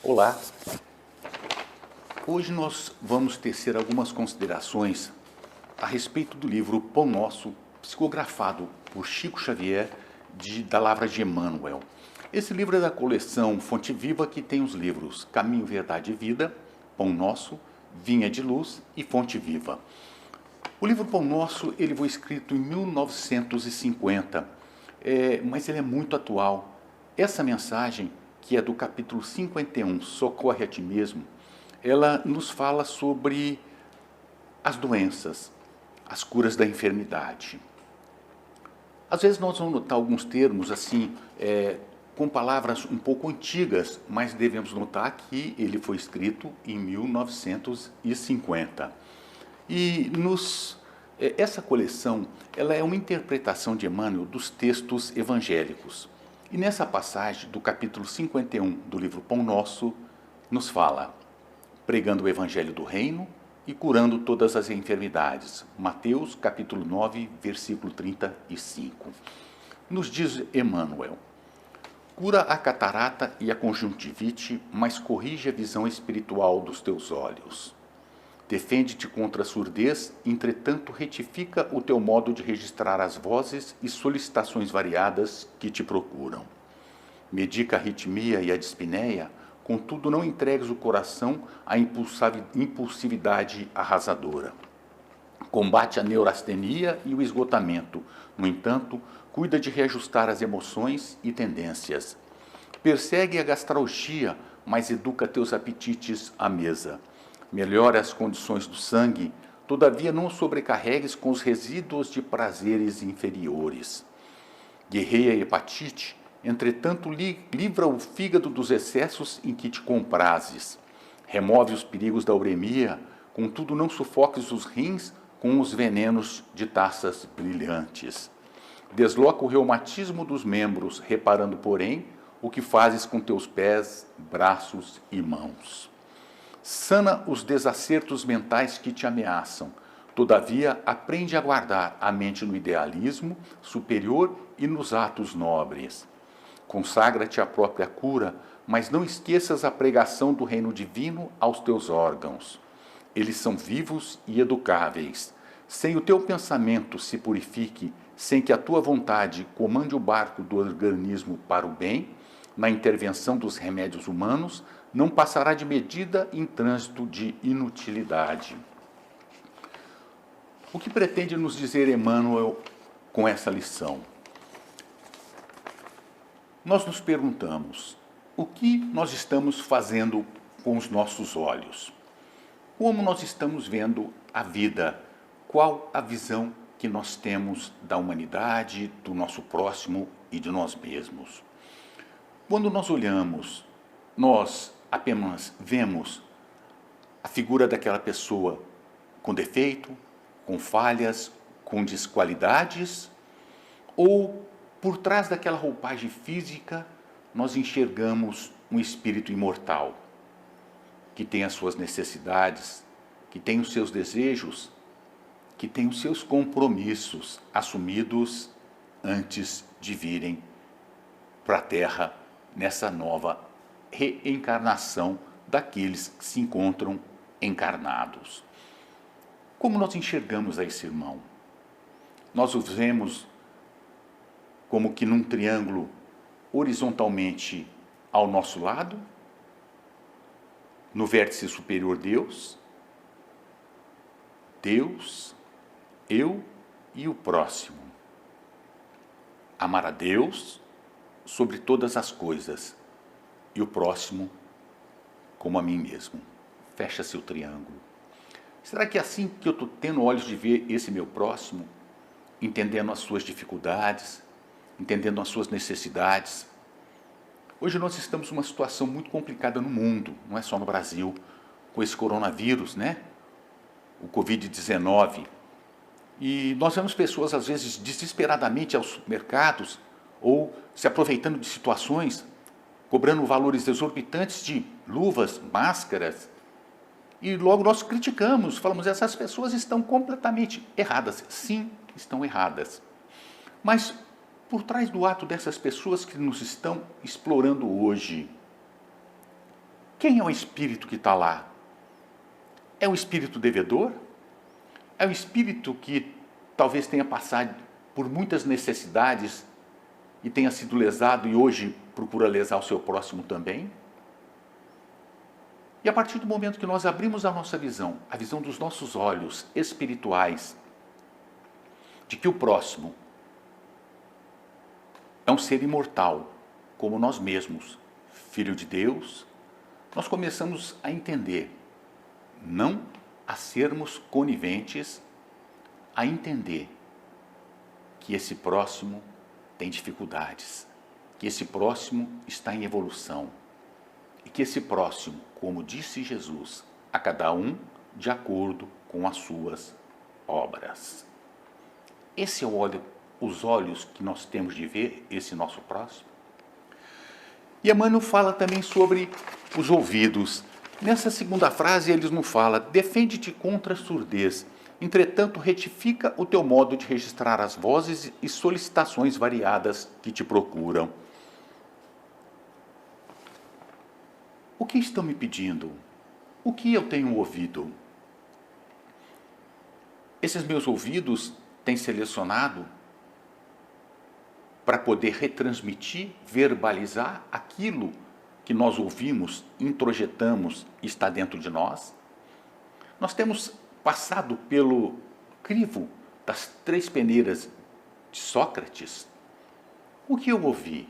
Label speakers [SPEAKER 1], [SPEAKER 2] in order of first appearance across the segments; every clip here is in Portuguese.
[SPEAKER 1] Olá, hoje nós vamos tecer algumas considerações a respeito do livro Pão Nosso, psicografado por Chico Xavier, da Lavra de Emmanuel. Esse livro é da coleção Fonte Viva, que tem os livros Caminho, Verdade e Vida, Pão Nosso, Vinha de Luz e Fonte Viva. O livro Pão Nosso ele foi escrito em 1950, mas ele é muito atual. Essa mensagem, que é do capítulo 51, Socorre a Ti Mesmo, ela nos fala sobre as doenças, as curas da enfermidade. Às vezes nós vamos notar alguns termos assim, com palavras um pouco antigas, mas devemos notar que ele foi escrito em 1950. E essa coleção ela é uma interpretação de Emmanuel dos textos evangélicos. E nessa passagem do capítulo 51 do livro Pão Nosso, nos fala, pregando o evangelho do reino e curando todas as enfermidades. Mateus capítulo 9, versículo 35. Nos diz Emmanuel, cura a catarata e a conjuntivite, mas corrige a visão espiritual dos teus olhos. Defende-te contra a surdez, entretanto retifica o teu modo de registrar as vozes e solicitações variadas que te procuram. Medica a arritmia e a dispneia, contudo não entregues o coração à impulsividade arrasadora. Combate a neurastenia e o esgotamento, no entanto, cuida de reajustar as emoções e tendências. Persegue a gastralgia, mas educa teus apetites à mesa. Melhora as condições do sangue, todavia não sobrecarregues com os resíduos de prazeres inferiores. Guerreia a hepatite, entretanto livra o fígado dos excessos em que te comprazes. Remove os perigos da uremia, contudo não sufoques os rins com os venenos de taças brilhantes. Desloca o reumatismo dos membros, reparando, porém, o que fazes com teus pés, braços e mãos. Sana os desacertos mentais que te ameaçam. Todavia, aprende a guardar a mente no idealismo superior e nos atos nobres. Consagra-te à própria cura, mas não esqueças a pregação do reino divino aos teus órgãos. Eles são vivos e educáveis. Sem o teu pensamento se purifique, sem que a tua vontade comande o barco do organismo para o bem, na intervenção dos remédios humanos, não passará de medida em trânsito de inutilidade. O que pretende nos dizer Emmanuel com essa lição? Nós nos perguntamos, o que nós estamos fazendo com os nossos olhos? Como nós estamos vendo a vida? Qual a visão que nós temos da humanidade, do nosso próximo e de nós mesmos? Quando nós olhamos, nós apenas vemos a figura daquela pessoa com defeito, com falhas, com desqualidades, ou por trás daquela roupagem física nós enxergamos um espírito imortal, que tem as suas necessidades, que tem os seus desejos, que tem os seus compromissos assumidos antes de virem para a Terra nessa nova reencarnação daqueles que se encontram encarnados. Como nós enxergamos a esse irmão? Nós o vemos como que num triângulo horizontalmente ao nosso lado, no vértice superior Deus, eu e o próximo. Amar a Deus sobre todas as coisas e o próximo como a mim mesmo. Fecha-se o triângulo. Será que é assim que eu estou tendo olhos de ver esse meu próximo, entendendo as suas dificuldades, entendendo as suas necessidades? Hoje nós estamos numa situação muito complicada no mundo, não é só no Brasil, com esse coronavírus, né? O Covid-19. E nós vemos pessoas, às vezes, desesperadamente aos supermercados ou se aproveitando de situações, cobrando valores exorbitantes de luvas, máscaras. E logo nós criticamos, falamos, essas pessoas estão completamente erradas. Sim, estão erradas. Mas por trás do ato dessas pessoas que nos estão explorando hoje, Quem é o espírito que está lá? É o espírito devedor? É o espírito que talvez tenha passado por muitas necessidades e tenha sido lesado e hoje procura lesar o seu próximo também? E a partir do momento que nós abrimos a nossa visão, a visão dos nossos olhos espirituais, de que o próximo é um ser imortal, como nós mesmos, filho de Deus, nós começamos a entender, não a sermos coniventes, a entender que esse próximo tem dificuldades, que esse próximo está em evolução e que esse próximo, como disse Jesus, a cada um de acordo com as suas obras. Esse é os olhos que nós temos de ver esse nosso próximo. E Emmanuel fala também sobre os ouvidos. Nessa segunda frase ele nos fala: defende-te contra a surdez, entretanto retifica o teu modo de registrar as vozes e solicitações variadas que te procuram. O que estão me pedindo? O que eu tenho ouvido? Esses meus ouvidos têm selecionado para poder retransmitir, verbalizar aquilo que nós ouvimos, introjetamos e está dentro de nós? Nós temos passado pelo crivo das 3 peneiras de Sócrates. O que eu ouvi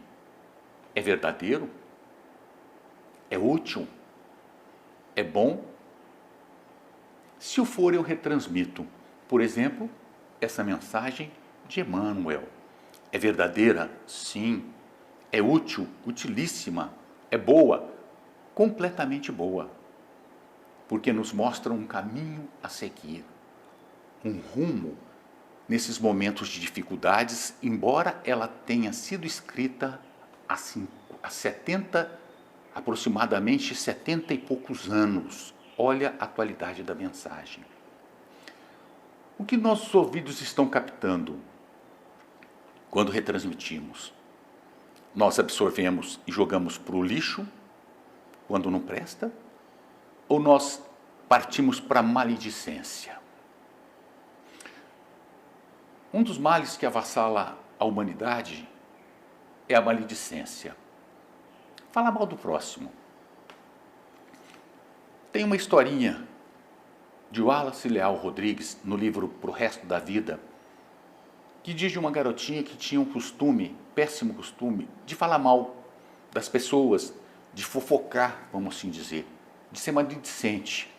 [SPEAKER 1] é verdadeiro? É útil? É bom? Se o for, eu retransmito. Por exemplo, essa mensagem de Emmanuel. É verdadeira? Sim. É útil? Utilíssima. É boa? Completamente boa. Porque nos mostra um caminho a seguir. Um rumo nesses momentos de dificuldades, embora ela tenha sido escrita há 70, aproximadamente 70 e poucos anos. Olha a atualidade da mensagem. O que nossos ouvidos estão captando quando retransmitimos? Nós absorvemos e jogamos para o lixo quando não presta? Ou nós partimos para a maledicência? Um dos males que avassala a humanidade é a maledicência. Fala mal do próximo. Tem uma historinha de Wallace Leal Rodrigues, no livro Pro Resto da Vida, que diz de uma garotinha que tinha um costume, péssimo costume, de falar mal das pessoas, de fofocar, vamos assim dizer, de ser maledicente.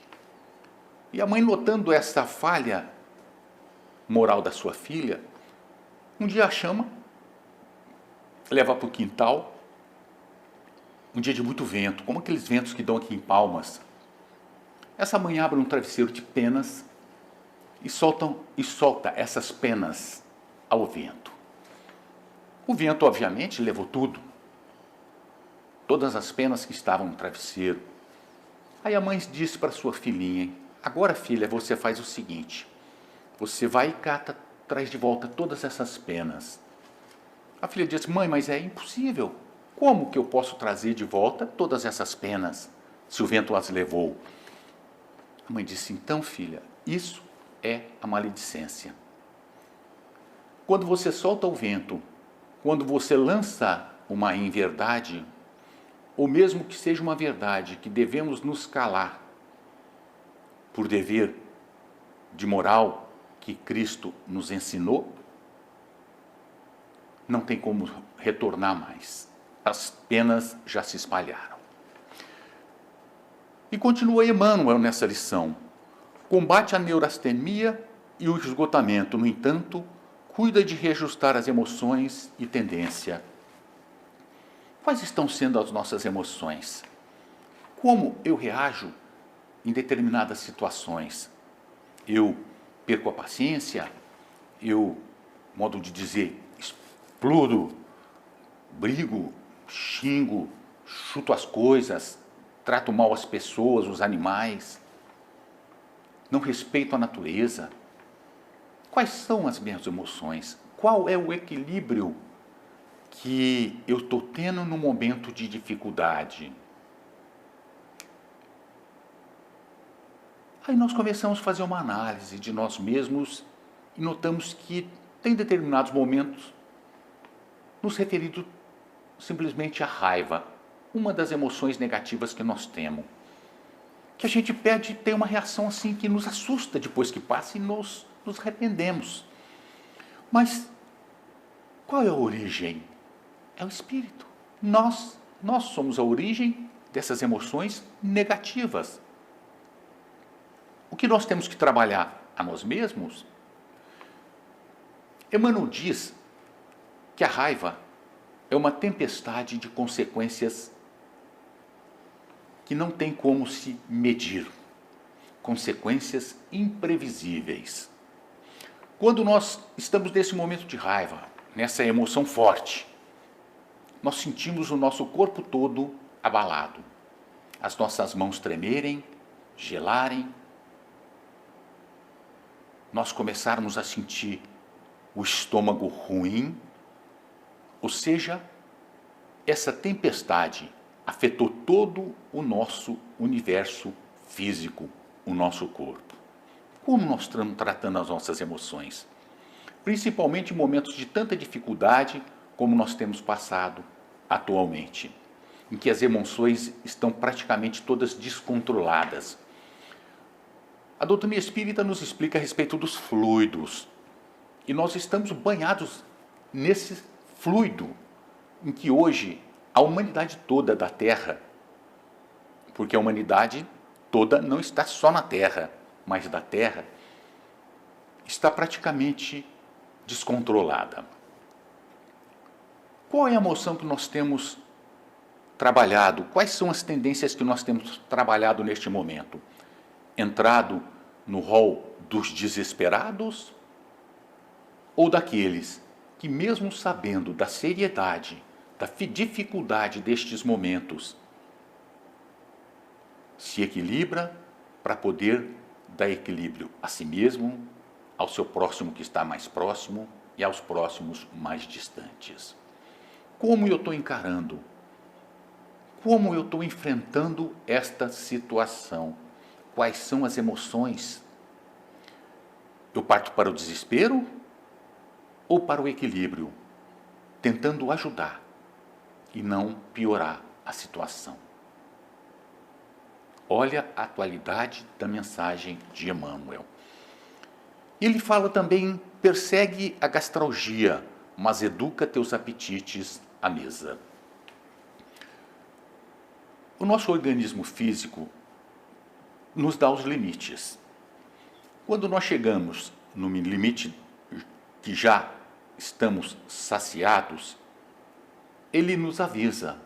[SPEAKER 1] E a mãe, notando essa falha moral da sua filha, um dia a chama, leva para o quintal, um dia de muito vento, como aqueles ventos que dão aqui em Palmas. Essa mãe abre um travesseiro de penas e solta essas penas ao vento. O vento, obviamente, levou tudo. Todas as penas que estavam no travesseiro. Aí a mãe disse para sua filhinha: agora, filha, você faz o seguinte, você vai e traz de volta todas essas penas. A filha disse: mãe, mas é impossível. Como que eu posso trazer de volta todas essas penas, se o vento as levou? A mãe disse: então, filha, isso é a maledicência. Quando você solta o vento, quando você lança uma inverdade, ou mesmo que seja uma verdade que devemos nos calar, por dever de moral que Cristo nos ensinou, não tem como retornar mais. As penas já se espalharam. E continua Emmanuel nessa lição. Combate a neurastenia e o esgotamento, no entanto, cuida de reajustar as emoções e tendência. Quais estão sendo as nossas emoções? Como eu reajo em determinadas situações? Eu perco a paciência? Eu, modo de dizer, explodo, brigo, xingo, chuto as coisas, trato mal as pessoas, os animais, não respeito a natureza? Quais são as minhas emoções? Qual é o equilíbrio que eu estou tendo no momento de dificuldade? Aí nós começamos a fazer uma análise de nós mesmos e notamos que tem determinados momentos nos referidos simplesmente à raiva, uma das emoções negativas que nós temos, que a gente pede ter uma reação assim que nos assusta depois que passa e nos arrependemos. Mas qual é a origem? É o espírito. Nós somos a origem dessas emoções negativas. O que nós temos que trabalhar a nós mesmos? Emmanuel diz que a raiva é uma tempestade de consequências que não tem como se medir. Consequências imprevisíveis. Quando nós estamos nesse momento de raiva, nessa emoção forte, nós sentimos o nosso corpo todo abalado. As nossas mãos tremerem, gelarem. Nós começarmos a sentir o estômago ruim, ou seja, essa tempestade afetou todo o nosso universo físico, o nosso corpo. Como nós estamos tratando as nossas emoções? Principalmente em momentos de tanta dificuldade como nós temos passado atualmente, em que as emoções estão praticamente todas descontroladas. A doutrina espírita nos explica a respeito dos fluidos, e nós estamos banhados nesse fluido em que hoje a humanidade toda da Terra, porque a humanidade toda não está só na Terra, mas da Terra, está praticamente descontrolada. Qual é a emoção que nós temos trabalhado? Quais são as tendências que nós temos trabalhado neste momento? Entrado no rol dos desesperados ou daqueles que, mesmo sabendo da seriedade, da dificuldade destes momentos, se equilibra para poder dar equilíbrio a si mesmo, ao seu próximo que está mais próximo e aos próximos mais distantes? Como eu estou encarando? Como eu estou enfrentando esta situação? Quais são as emoções? Eu parto para o desespero ou para o equilíbrio, tentando ajudar e não piorar a situação? Olha a atualidade da mensagem de Emmanuel. Ele fala também: persegue a gastralgia, mas educa teus apetites à mesa. O nosso organismo físico nos dá os limites. Quando nós chegamos no limite que já estamos saciados, ele nos avisa.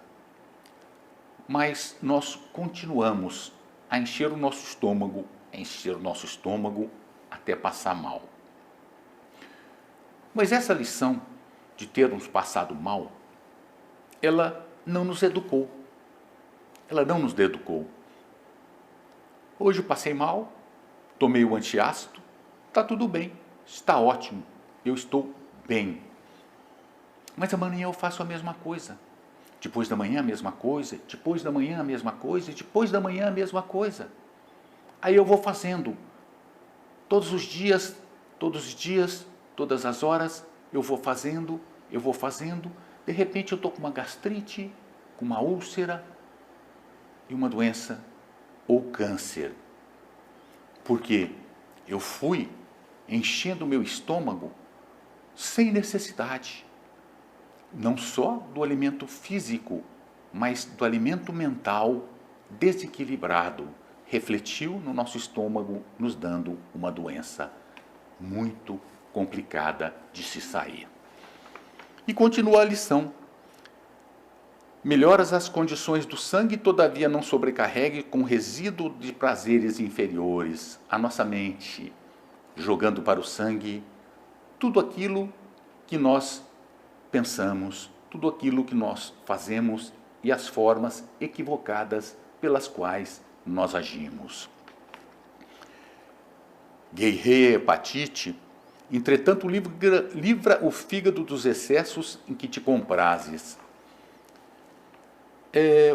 [SPEAKER 1] Mas nós continuamos a encher o nosso estômago, até passar mal. Mas essa lição de termos passado mal, ela não nos educou. Ela não nos educou. Hoje eu passei mal, tomei o antiácido, está tudo bem, está ótimo, eu estou bem. Mas amanhã eu faço a mesma coisa. Depois da manhã a mesma coisa, depois da manhã a mesma coisa, e depois da manhã a mesma coisa. Aí eu vou fazendo. Todos os dias, todas as horas, eu vou fazendo. De repente eu estou com uma gastrite, com uma úlcera e uma doença ou câncer. Porque eu fui enchendo o meu estômago sem necessidade. Não só do alimento físico, mas do alimento mental desequilibrado. Refletiu no nosso estômago, nos dando uma doença muito complicada de se sair. E continua a lição. Melhoras as condições do sangue, todavia não sobrecarregue com resíduo de prazeres inferiores a nossa mente, jogando para o sangue tudo aquilo que nós pensamos, tudo aquilo que nós fazemos e as formas equivocadas pelas quais nós agimos. Guerreia hepatite, entretanto livra o fígado dos excessos em que te comprazes.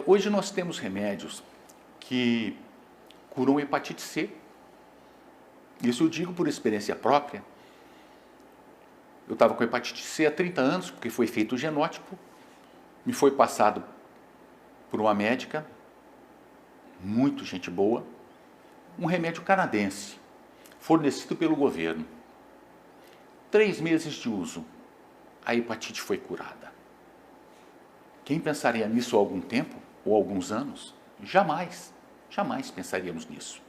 [SPEAKER 1] Hoje nós temos remédios que curam hepatite C, Isso eu digo por experiência própria. Eu estava com hepatite C há 30 anos, porque foi feito o genótipo, me foi passado por uma médica, muito gente boa, um remédio canadense, fornecido pelo governo. 3 meses de uso, a hepatite foi curada. Quem pensaria nisso há algum tempo, ou alguns anos? Jamais, jamais pensaríamos nisso.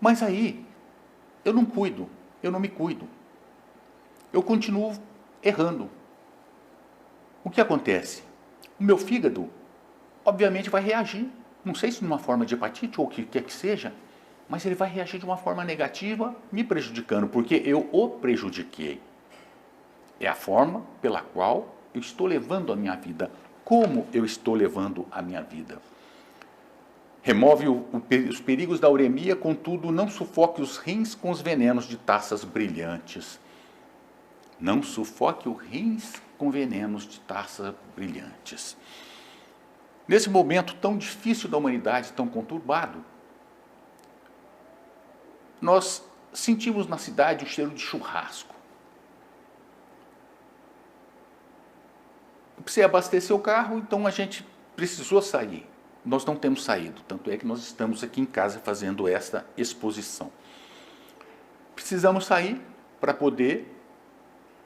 [SPEAKER 1] Mas aí, eu não cuido, eu não me cuido. Eu continuo errando. O que acontece? O meu fígado, obviamente, vai reagir. Não sei se numa forma de hepatite ou o que quer que seja, mas ele vai reagir de uma forma negativa, me prejudicando, porque eu o prejudiquei. É a forma pela qual eu estou levando a minha vida. Como eu estou levando a minha vida? Remove os perigos da uremia, contudo, não sufoque os rins com os venenos de taças brilhantes. Não sufoque os rins com venenos de taças brilhantes. Nesse momento tão difícil da humanidade, tão conturbado, nós sentimos na cidade o cheiro de churrasco. Eu precisei abastecer o carro, então a gente precisou sair. Nós não temos saído, tanto é que nós estamos aqui em casa fazendo esta exposição. Precisamos sair para poder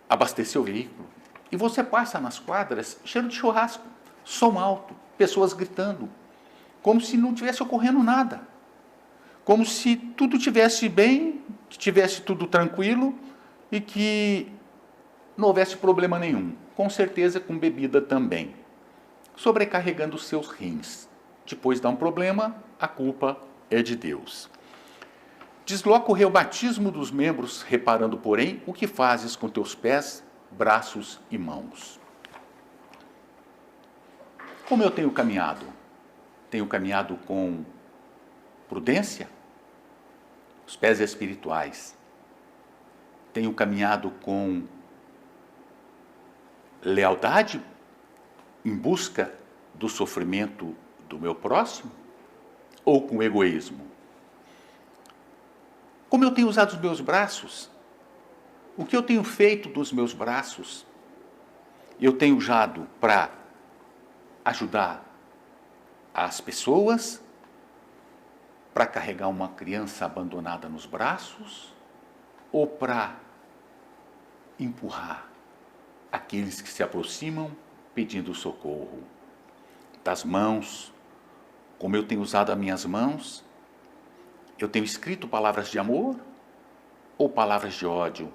[SPEAKER 1] abastecer o veículo. E você passa nas quadras, cheiro de churrasco, som alto, pessoas gritando, como se não tivesse ocorrendo nada. Como se tudo tivesse bem, que tivesse tudo tranquilo e que não houvesse problema nenhum. Com certeza com bebida também. Sobrecarregando os seus rins. Depois dá um problema, a culpa é de Deus. Desloca o reumatismo dos membros, reparando, porém, o que fazes com teus pés, braços e mãos. Como eu tenho caminhado? Tenho caminhado com prudência? Os pés espirituais. Tenho caminhado com lealdade em busca do sofrimento do meu próximo? Ou com egoísmo? Como eu tenho usado os meus braços? O que eu tenho feito dos meus braços? Eu tenho usado para ajudar as pessoas, para carregar uma criança abandonada nos braços, ou para empurrar aqueles que se aproximam pedindo socorro? Das mãos, como eu tenho usado as minhas mãos, eu tenho escrito palavras de amor ou palavras de ódio?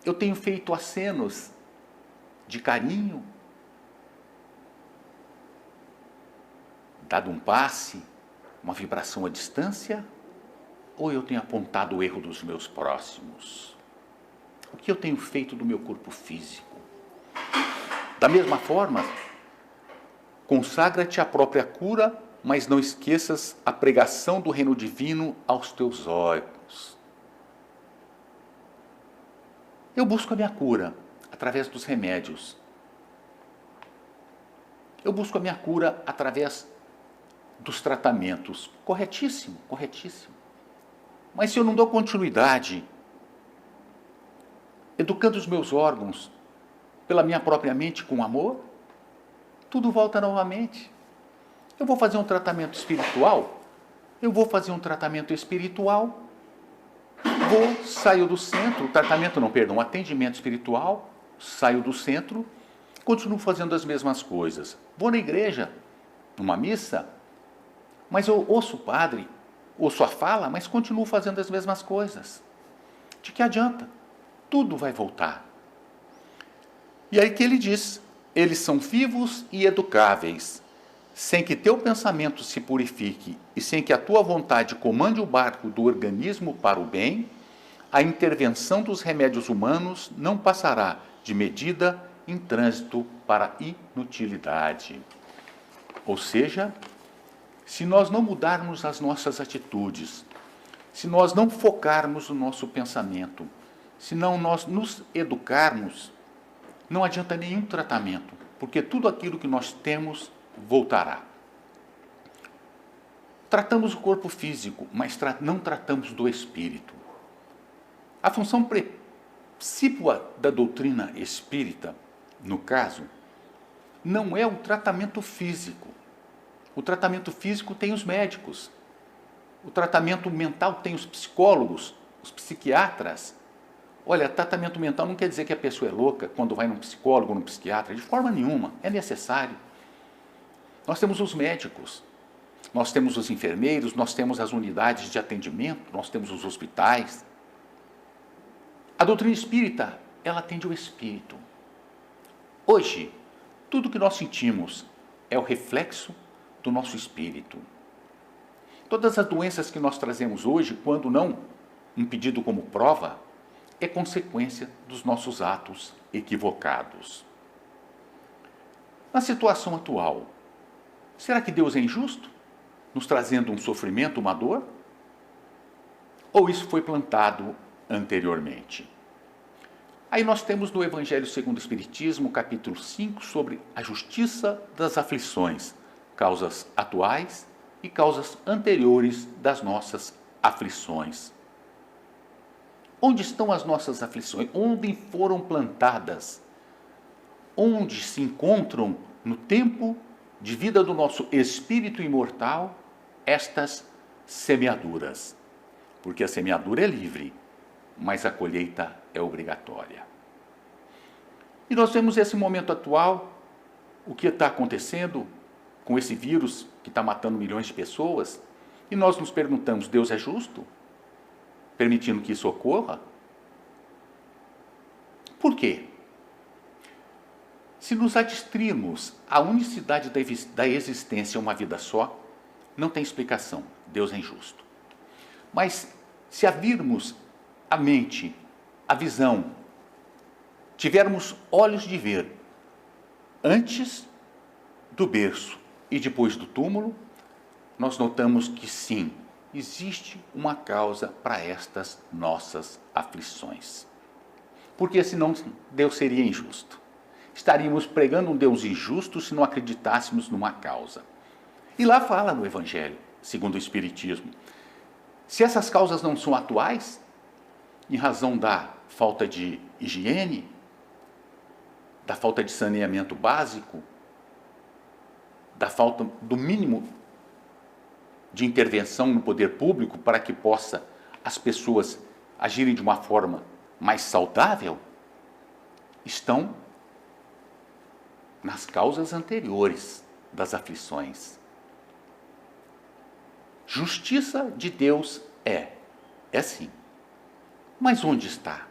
[SPEAKER 1] Eu tenho feito acenos de carinho, dado um passe, uma vibração à distância, ou eu tenho apontado o erro dos meus próximos? O que eu tenho feito do meu corpo físico? Da mesma forma, consagra-te à própria cura, mas não esqueças a pregação do reino divino aos teus órgãos. Eu busco a minha cura através dos remédios. Eu busco a minha cura através dos tratamentos. Corretíssimo, corretíssimo. Mas se eu não dou continuidade, educando os meus órgãos pela minha própria mente com amor, tudo volta novamente. Eu vou fazer um tratamento espiritual? Eu vou fazer um tratamento espiritual, saio do centro, o atendimento espiritual, saio do centro, continuo fazendo as mesmas coisas. Vou na igreja, numa missa, mas eu ouço o padre, ouço a fala, mas continuo fazendo as mesmas coisas. De que adianta? Tudo vai voltar. E aí que ele diz, eles são vivos e educáveis, sem que teu pensamento se purifique e sem que a tua vontade comande o barco do organismo para o bem, a intervenção dos remédios humanos não passará de medida em trânsito para a inutilidade. Ou seja, se nós não mudarmos as nossas atitudes, se nós não focarmos o nosso pensamento, se não nós nos educarmos, não adianta nenhum tratamento, porque tudo aquilo que nós temos voltará. Tratamos o corpo físico, mas não tratamos do espírito. A função principal da doutrina espírita, no caso, não é o tratamento físico. O tratamento físico tem os médicos. O tratamento mental tem os psicólogos, os psiquiatras. Olha, tratamento mental não quer dizer que a pessoa é louca quando vai num psicólogo ou num psiquiatra. De forma nenhuma, é necessário. Nós temos os médicos, nós temos os enfermeiros, nós temos as unidades de atendimento, nós temos os hospitais. A doutrina espírita, ela atende o espírito. Hoje, tudo que nós sentimos é o reflexo do nosso espírito. Todas as doenças que nós trazemos hoje, quando não impedido como prova, é consequência dos nossos atos equivocados. Na situação atual, será que Deus é injusto, nos trazendo um sofrimento, uma dor? Ou isso foi plantado anteriormente? Aí nós temos no Evangelho segundo o Espiritismo, capítulo 5, sobre a justiça das aflições, causas atuais e causas anteriores das nossas aflições. Onde estão as nossas aflições? Onde foram plantadas? Onde se encontram no tempo de vida do nosso espírito imortal estas semeaduras? Porque a semeadura é livre, mas a colheita é obrigatória. E nós vemos esse momento atual, o que está acontecendo com esse vírus que está matando milhões de pessoas, e nós nos perguntamos, Deus é justo? Permitindo que isso ocorra? Por quê? Se nos adstrirmos à unicidade da existência uma vida só, não tem explicação, Deus é injusto. Mas se abrirmos a mente, a visão, tivermos olhos de ver, antes do berço e depois do túmulo, nós notamos que sim, existe uma causa para estas nossas aflições. Porque senão Deus seria injusto. Estaríamos pregando um Deus injusto se não acreditássemos numa causa. E lá fala no Evangelho, segundo o Espiritismo, se essas causas não são atuais, em razão da falta de higiene, da falta de saneamento básico, da falta do mínimo de intervenção no poder público para que possa as pessoas agirem de uma forma mais saudável, estão nas causas anteriores das aflições. Justiça de Deus é sim. Mas onde está?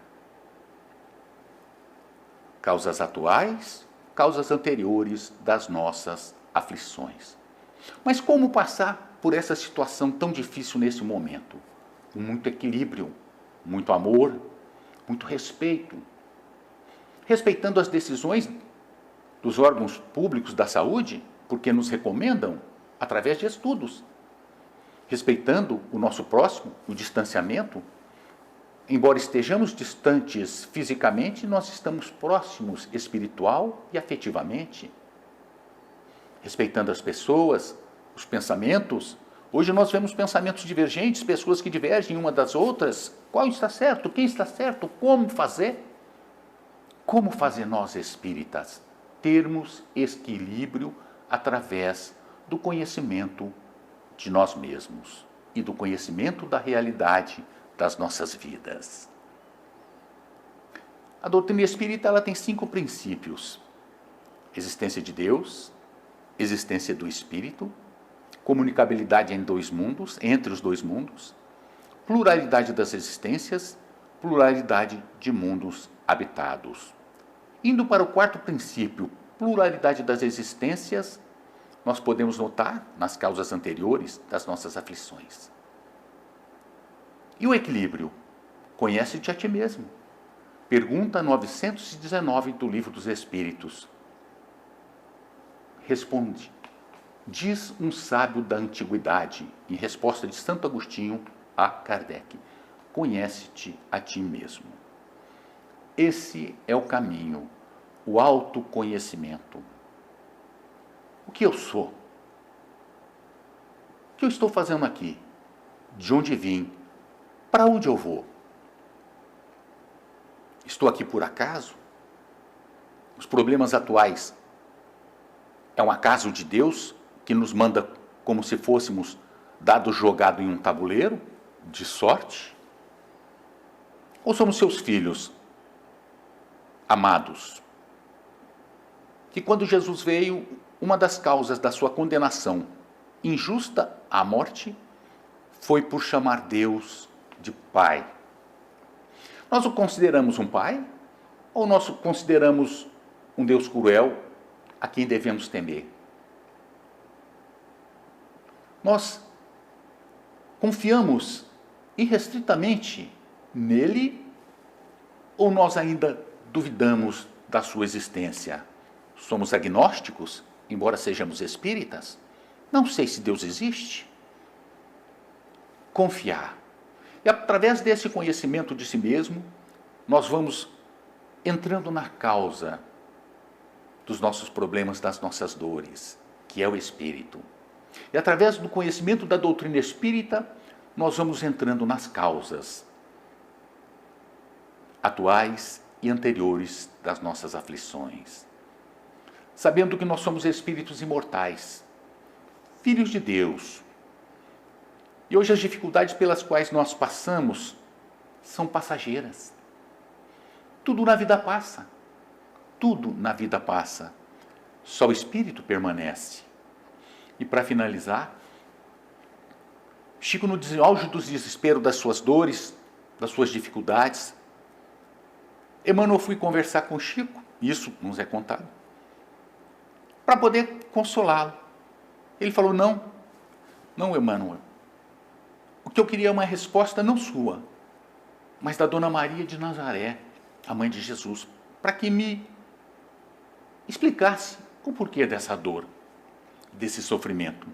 [SPEAKER 1] Causas atuais, causas anteriores das nossas aflições. Mas como passar por essa situação tão difícil nesse momento? Com muito equilíbrio, muito amor, muito respeito. Respeitando as decisões dos órgãos públicos da saúde, porque nos recomendam através de estudos. Respeitando o nosso próximo, o distanciamento. Embora estejamos distantes fisicamente, nós estamos próximos espiritual e afetivamente. Respeitando as pessoas, os pensamentos. Hoje nós vemos pensamentos divergentes, pessoas que divergem uma das outras. Qual está certo? Quem está certo? Como fazer? Como fazer nós espíritas termos equilíbrio através do conhecimento de nós mesmos e do conhecimento da realidade das nossas vidas? A doutrina espírita ela tem 5 princípios: existência de Deus, existência do espírito, comunicabilidade em 2 mundos, entre os 2 mundos, pluralidade das existências, pluralidade de mundos habitados. Indo para o 4º princípio, pluralidade das existências, nós podemos notar nas causas anteriores das nossas aflições. E o equilíbrio? Conhece-te a ti mesmo. Pergunta 919 do Livro dos Espíritos. Responde: diz um sábio da antiguidade, em resposta de Santo Agostinho a Kardec: conhece-te a ti mesmo. Esse é o caminho, o autoconhecimento. O que eu sou? O que eu estou fazendo aqui? De onde vim? Para onde eu vou? Estou aqui por acaso? Os problemas atuais é um acaso de Deus que nos manda como se fôssemos dados jogados em um tabuleiro de sorte? Ou somos seus filhos amados? Que quando Jesus veio, uma das causas da sua condenação injusta à morte foi por chamar Deus de Pai. Nós o consideramos um pai? Ou nós o consideramos um Deus cruel a quem devemos temer? Nós confiamos irrestritamente nele ou nós ainda duvidamos da sua existência? Somos agnósticos, embora sejamos espíritas? Não sei se Deus existe. Confiar. E através desse conhecimento de si mesmo, nós vamos entrando na causa dos nossos problemas, das nossas dores, que é o Espírito. E através do conhecimento da doutrina espírita, nós vamos entrando nas causas atuais e anteriores das nossas aflições. Sabendo que nós somos espíritos imortais, filhos de Deus. E hoje as dificuldades pelas quais nós passamos são passageiras. Tudo na vida passa. Tudo na vida passa. Só o Espírito permanece. E para finalizar, Chico, no auge do desespero das suas dores, das suas dificuldades, Emmanuel foi conversar com Chico, isso nos é contado, para poder consolá-lo. Ele falou, não, Emmanuel, o que eu queria é uma resposta não sua, mas da Dona Maria de Nazaré, a mãe de Jesus, para que me explicasse o porquê dessa dor, desse sofrimento.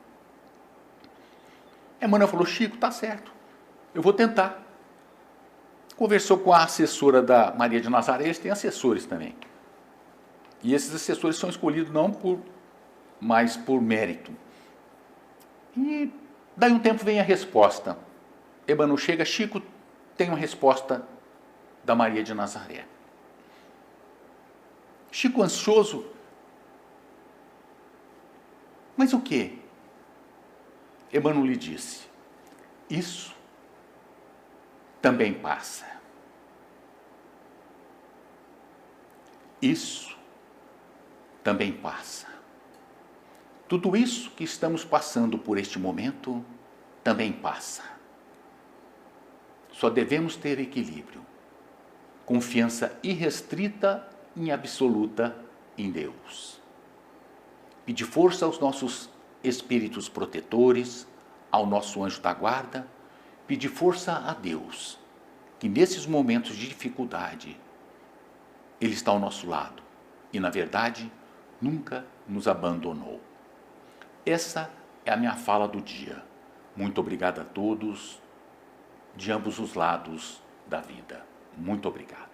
[SPEAKER 1] Emmanuel falou, Chico, tá certo, eu vou tentar. Conversou com a assessora da Maria de Nazaré, eles têm assessores também. E esses assessores são escolhidos mas por mérito. E daí um tempo vem a resposta. Emmanuel chega, Chico, tem uma resposta da Maria de Nazaré. Chico ansioso, mas o quê? Emmanuel lhe disse, isso também passa. Isso também passa. Tudo isso que estamos passando por este momento também passa. Só devemos ter equilíbrio, confiança irrestrita e absoluta em Deus. Pedir força aos nossos espíritos protetores, ao nosso anjo da guarda, pedir força a Deus, que nesses momentos de dificuldade, Ele está ao nosso lado e, na verdade, nunca nos abandonou. Essa é a minha fala do dia. Muito obrigado a todos, de ambos os lados da vida. Muito obrigado.